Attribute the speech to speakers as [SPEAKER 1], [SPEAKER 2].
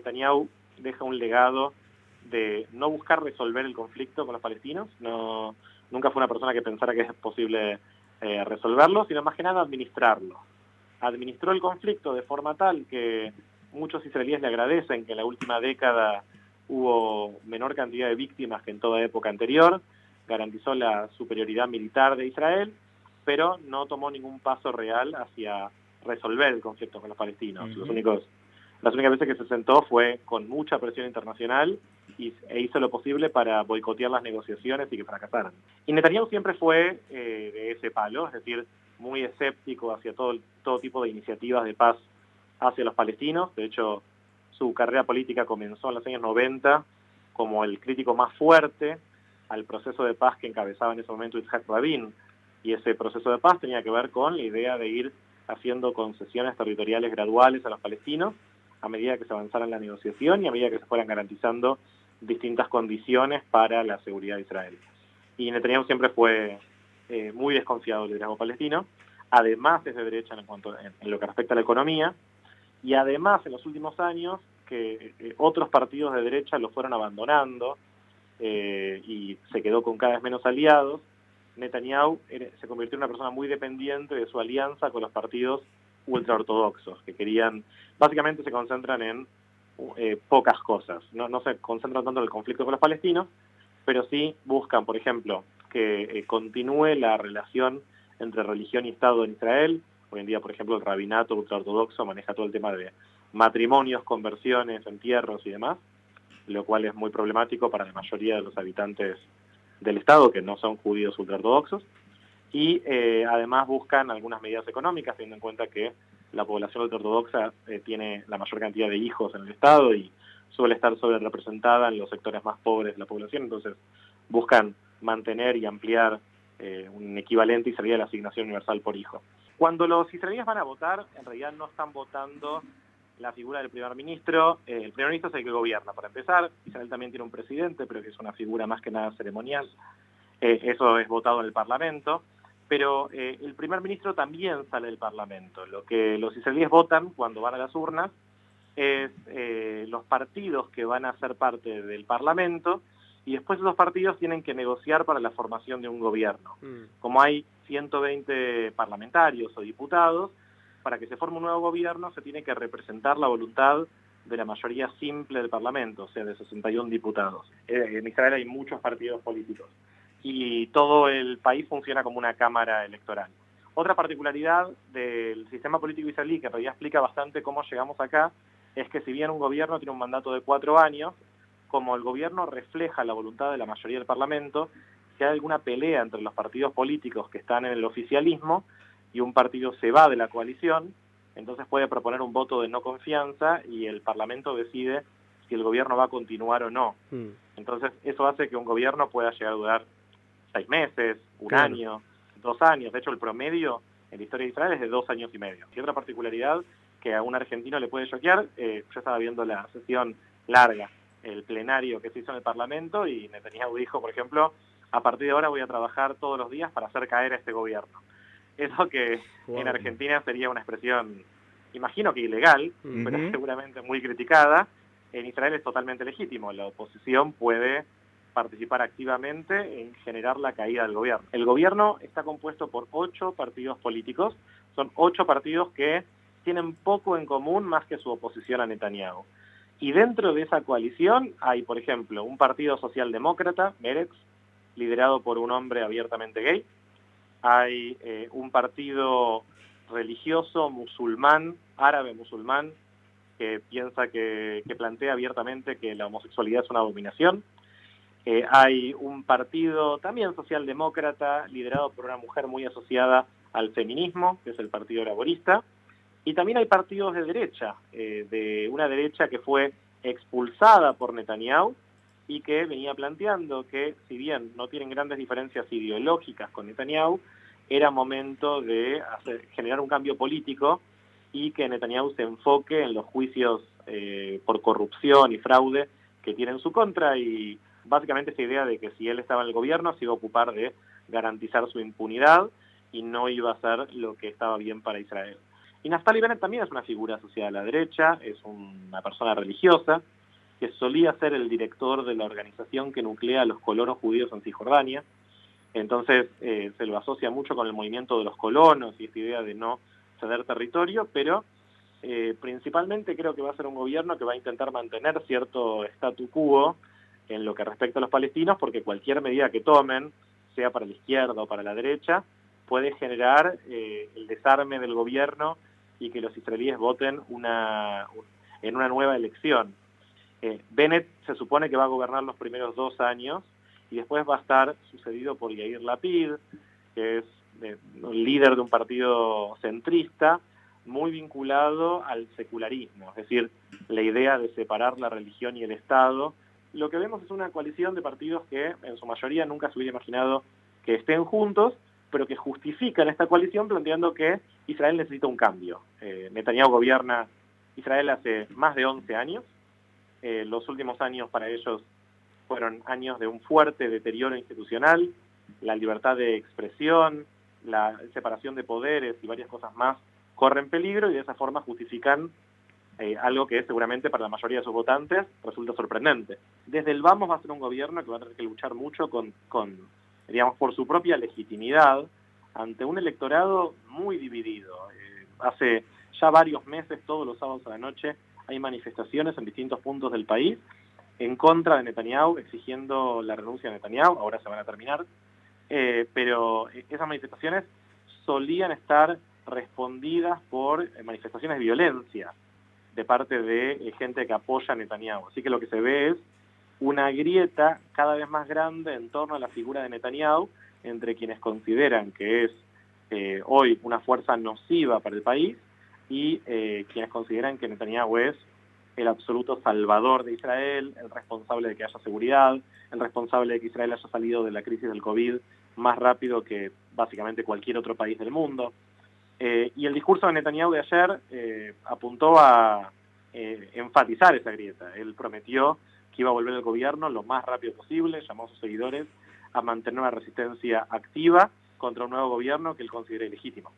[SPEAKER 1] Netanyahu deja un legado de no buscar resolver el conflicto con los palestinos, nunca fue una persona que pensara que es posible resolverlo, sino más que nada administrarlo. Administró el conflicto de forma tal que muchos israelíes le agradecen que en la última década hubo menor cantidad de víctimas que en toda época anterior, garantizó la superioridad militar de Israel, pero no tomó ningún paso real hacia resolver el conflicto con los palestinos. Las únicas veces que se sentó fue con mucha presión internacional e hizo lo posible para boicotear las negociaciones y que fracasaran. Y Netanyahu siempre fue de ese palo, es decir, muy escéptico hacia todo tipo de iniciativas de paz hacia los palestinos. De hecho, su carrera política comenzó en los años 90 como el crítico más fuerte al proceso de paz que encabezaba en ese momento Yitzhak Rabin, y ese proceso de paz tenía que ver con la idea de ir haciendo concesiones territoriales graduales a los palestinos a medida que se avanzara en la negociación y a medida que se fueran garantizando distintas condiciones para la seguridad de Israel. Y Netanyahu siempre fue muy desconfiado del liderazgo palestino, además es de derecha en lo que respecta a la economía, y además en los últimos años que otros partidos de derecha lo fueron abandonando y se quedó con cada vez menos aliados. Netanyahu se convirtió en una persona muy dependiente de su alianza con los partidos ultraortodoxos, que básicamente se concentran en pocas cosas, no se concentran tanto en el conflicto con los palestinos, pero sí buscan, por ejemplo, que continúe la relación entre religión y Estado en Israel. Hoy en día, por ejemplo, el rabinato ultraortodoxo maneja todo el tema de matrimonios, conversiones, entierros y demás, lo cual es muy problemático para la mayoría de los habitantes del Estado, que no son judíos ultraortodoxos, y además buscan algunas medidas económicas, teniendo en cuenta que la población ultraortodoxa tiene la mayor cantidad de hijos en el Estado y suele estar sobrerepresentada en los sectores más pobres de la población. Entonces buscan mantener y ampliar un equivalente israelí a la asignación universal por hijo. Cuando los israelíes van a votar, en realidad no están votando la figura del primer ministro. El primer ministro es el que gobierna, para empezar. Israel también tiene un presidente, pero que es una figura más que nada ceremonial. Eso es votado en el Parlamento. Pero el primer ministro también sale del Parlamento. Lo que los israelíes votan cuando van a las urnas es los partidos que van a ser parte del Parlamento, y después esos partidos tienen que negociar para la formación de un gobierno. Como hay 120 parlamentarios o diputados, para que se forme un nuevo gobierno se tiene que representar la voluntad de la mayoría simple del Parlamento, o sea, de 61 diputados. En Israel hay muchos partidos políticos y todo el país funciona como una cámara electoral. Otra particularidad del sistema político israelí, que en realidad explica bastante cómo llegamos acá, es que si bien un gobierno tiene un mandato de 4 años, como el gobierno refleja la voluntad de la mayoría del Parlamento, si hay alguna pelea entre los partidos políticos que están en el oficialismo y un partido se va de la coalición, entonces puede proponer un voto de no confianza y el Parlamento decide si el gobierno va a continuar o no. Entonces eso hace que un gobierno pueda llegar a durar 6 meses, un año, 2 años. De hecho, el promedio en la historia de Israel es de 2 años y medio. Y otra particularidad que a un argentino le puede choquear, yo estaba viendo la sesión larga, el plenario que se hizo en el Parlamento, y Netanyahu dijo, por ejemplo, a partir de ahora voy a trabajar todos los días para hacer caer a este gobierno. Eso que en Argentina sería una expresión, imagino que ilegal, pero seguramente muy criticada. En Israel es totalmente legítimo. La oposición puede participar activamente en generar la caída del gobierno. El gobierno está compuesto por 8 partidos políticos. Son 8 partidos que tienen poco en común más que su oposición a Netanyahu. Y dentro de esa coalición hay, por ejemplo, un partido socialdemócrata, Meretz, liderado por un hombre abiertamente gay. Hay un partido religioso musulmán, árabe musulmán, que piensa que plantea abiertamente que la homosexualidad es una abominación. Hay un partido también socialdemócrata, liderado por una mujer muy asociada al feminismo, que es el Partido Laborista. Y también hay partidos de derecha, de una derecha que fue expulsada por Netanyahu y que venía planteando que, si bien no tienen grandes diferencias ideológicas con Netanyahu, era momento de generar un cambio político y que Netanyahu se enfoque en los juicios por corrupción y fraude que tiene en su contra, y básicamente esta idea de que si él estaba en el gobierno se iba a ocupar de garantizar su impunidad y no iba a hacer lo que estaba bien para Israel. Y Naftali Bennett también es una figura asociada a la derecha, es una persona religiosa, que solía ser el director de la organización que nuclea a los colonos judíos en Cisjordania. Entonces se lo asocia mucho con el movimiento de los colonos y esta idea de no ceder territorio, pero principalmente creo que va a ser un gobierno que va a intentar mantener cierto statu quo en lo que respecta a los palestinos, porque cualquier medida que tomen, sea para la izquierda o para la derecha, puede generar el desarme del gobierno y que los israelíes voten en una nueva elección. Bennett se supone que va a gobernar los primeros 2 años y después va a estar sucedido por Yair Lapid, que es un líder de un partido centrista muy vinculado al secularismo, es decir, la idea de separar la religión y el Estado. Lo que vemos es una coalición de partidos que en su mayoría nunca se hubiera imaginado que estén juntos, pero que justifican esta coalición planteando que Israel necesita un cambio. Netanyahu gobierna Israel hace más de 11 años. Los últimos años para ellos fueron años de un fuerte deterioro institucional, la libertad de expresión, la separación de poderes y varias cosas más corren peligro y de esa forma justifican algo que seguramente para la mayoría de sus votantes resulta sorprendente. Desde el Vamos va a ser un gobierno que va a tener que luchar mucho digamos, por su propia legitimidad ante un electorado muy dividido. Hace ya varios meses, todos los sábados a la noche, hay manifestaciones en distintos puntos del país en contra de Netanyahu, exigiendo la renuncia de Netanyahu, ahora se van a terminar, pero esas manifestaciones solían estar respondidas por manifestaciones de violencia de parte de gente que apoya a Netanyahu. Así que lo que se ve es una grieta cada vez más grande en torno a la figura de Netanyahu entre quienes consideran que es hoy una fuerza nociva para el país y quienes consideran que Netanyahu es el absoluto salvador de Israel, el responsable de que haya seguridad, el responsable de que Israel haya salido de la crisis del COVID más rápido que básicamente cualquier otro país del mundo. Y el discurso de Netanyahu de ayer apuntó a enfatizar esa grieta. Él prometió que iba a volver al gobierno lo más rápido posible, llamó a sus seguidores a mantener una resistencia activa contra un nuevo gobierno que él considera ilegítimo.